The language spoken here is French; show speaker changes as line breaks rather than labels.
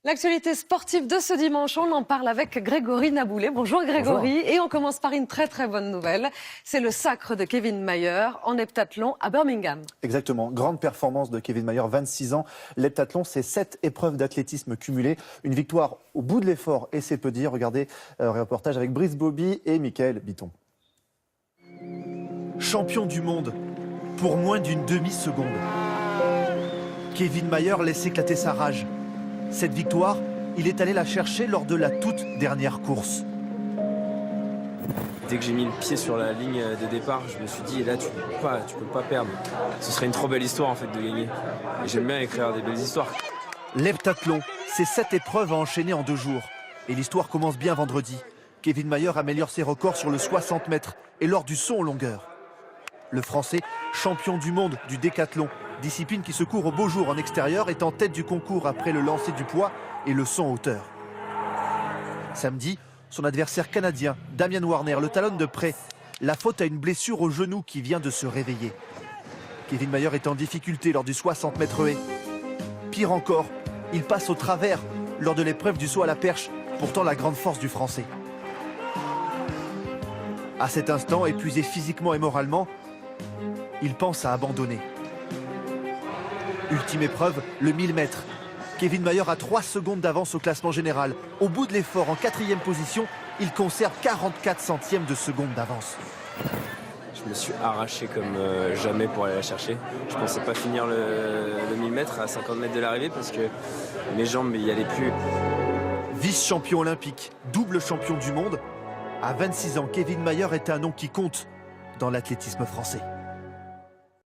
L'actualité sportive de ce dimanche, on en parle avec Grégory Naboulet. Bonjour Grégory. Bonjour. Et on commence par une très très bonne nouvelle. C'est le sacre de Kevin Mayer en heptathlon à Birmingham.
Exactement. Grande performance de Kevin Mayer, 26 ans. L'heptathlon, c'est 7 épreuves d'athlétisme cumulées. Une victoire au bout de l'effort et c'est peu dire. Regardez un reportage avec Brice Bobby et Michael Bitton. Champion du monde pour moins d'une demi-seconde. Kevin Mayer laisse éclater sa rage. Cette victoire, il est allé la chercher lors de la toute dernière course.
Dès que j'ai mis le pied sur la ligne de départ, je me suis dit, là, tu peux pas perdre. Ce serait une trop belle histoire, en fait, de gagner. Et j'aime bien écrire des belles histoires.
L'heptathlon, c'est 7 épreuves à enchaîner en 2 jours. Et l'histoire commence bien vendredi. Kevin Mayer améliore ses records sur le 60 mètres et lors du saut en longueur. Le Français, champion du monde du décathlon, discipline qui se court au beau jour en extérieur, est en tête du concours après le lancer du poids et le saut en hauteur. Samedi, son adversaire canadien, Damian Warner, le talonne de près. La faute à une blessure au genou qui vient de se réveiller. Kevin Mayer est en difficulté lors du 60 mètres haies. Pire encore, il passe au travers lors de l'épreuve du saut à la perche, pourtant la grande force du Français. À cet instant, épuisé physiquement et moralement, il pense à abandonner. Ultime épreuve, le 1000 mètres. Kevin Mayer a 3 secondes d'avance au classement général. Au bout de l'effort, en 4e position, il conserve 44 centièmes de seconde d'avance.
Je me suis arraché comme jamais pour aller la chercher. Je pensais pas finir le 1000 mètres à 50 mètres de l'arrivée parce que mes jambes n'y allaient plus.
Vice-champion olympique, double champion du monde, à 26 ans, Kevin Mayer est un nom qui compte dans l'athlétisme français.